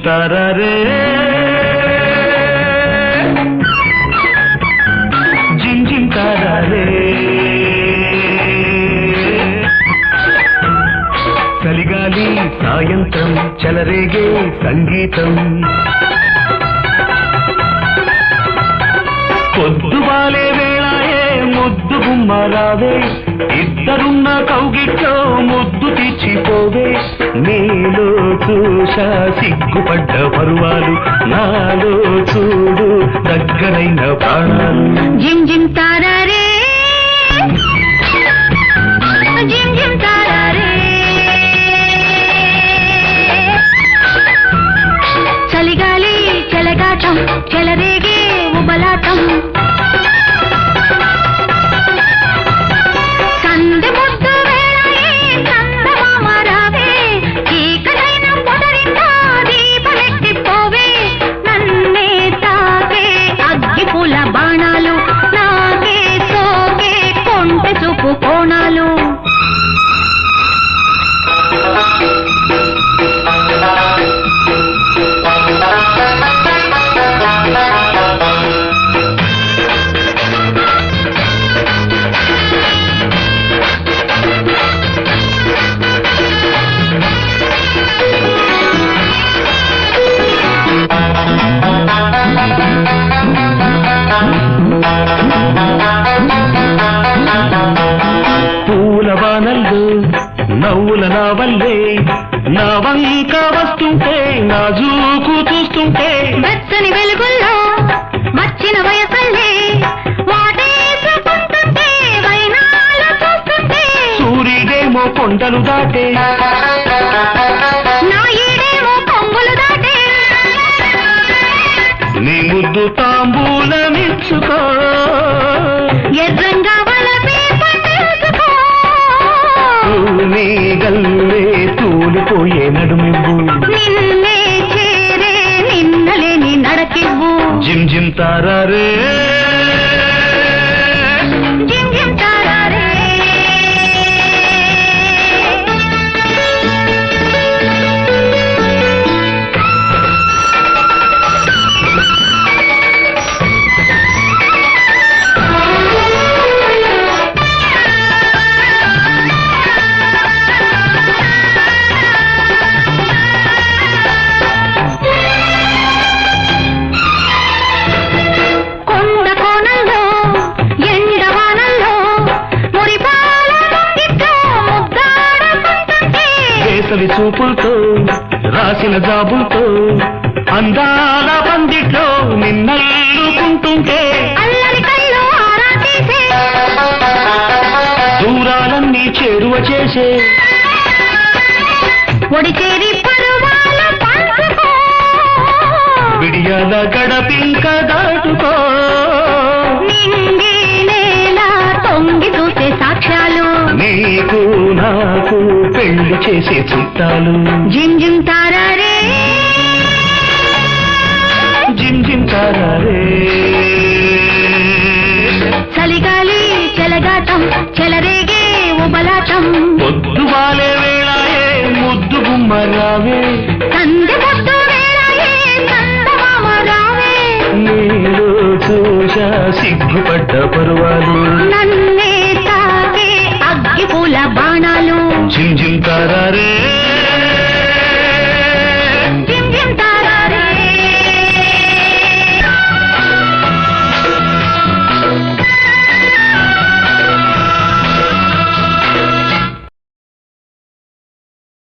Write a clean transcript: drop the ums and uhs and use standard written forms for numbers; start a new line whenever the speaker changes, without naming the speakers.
తారారే gym gym తారారే చలిగాలి సాయంత్రం చెలరేగే సంగీతం పొద్దువాలే వేళాయే ముద్దు గుమ్మరావే ఇద్దరున్న కౌగిట్లో ముద్దు తీర్చిపోవే నీలో చూశా సిగ్గుపడ్డ పరువాలు నాలో చూడు దగ్గరైన ప్రాణాలు
జిమ్ జిమ్ తారారే జిమ్ జిమ్ తారారే చలిగాలి చెలగాటం చెలరేగే ఉబలాటం సందె ముద్దు వేళాయే చందమామ రావే చీకటైన పొదరింటా దీపమెట్టిపోవే నన్నే తాకే అగ్గిపూల బాణాలు నాకే సోకే కొంటె చూపు కోణాలు
పూల వానల్లో నవ్వుల నావల్లే నా వంక వస్తుంటే నా జూకు చూస్తుంటే
వెచ్చని వెలుగుల్లో మచ్చిన వయసల్లే వాటేసుకుంటుంటే వైనాలు చూస్తుంటే
సూర్యుడేమో కొండలు దాటే
నా ఈడేమో కొంగులు దాటే
నీ ముద్దు తాంబూలమిచ్చుకో
ఎర్రంగా వలపే పట్టేసుకో
నీ గల్లే తూలిపోయే నడుమివ్వు
నిన్నే చేరే నిన్నలేని నడకివ్వు
జిమ్ జిమ్ తారారే
జిమ్ జిమ్ తారారే కొండ కోణంలో ఎండవానల్లో మురిపాల ముంగిట్లో ముద్దాడుకుంటుంటే
వేసవి చూపులతో రాసిన జాబులతో అందాల పందిట్లో నిన్నల్లుకుంటుంటే
అల్లరి కళ్ళు ఆరా తీసే
దూరాలన్నీ చేరువ చేసే
ఒడి చేరి పరువాల పంచుకో
విడియాల గడపింక దాటుకో
నింగి నేల తొంగి చూసే సాక్ష్యాలు
నీకు నాకు పెళ్లి చేసే చుట్టాలు
జిమ్ జిమ్ తారారే
జిమ్ జిమ్ తారారే
చలిగాలి చెలగాటం చెలరేగే ఉబలాటం
పొద్దువాలే వేళాయే ముద్దు గుమ్మరావే
సందె ముద్దు వేళాయే చందమామ రావే
నీలో చూశా సిగ్గుపడ్డ పరువాలు
నన్నే తాకే అగ్గిపూల బాణాలు
జిమ్ జిమ్ తారారే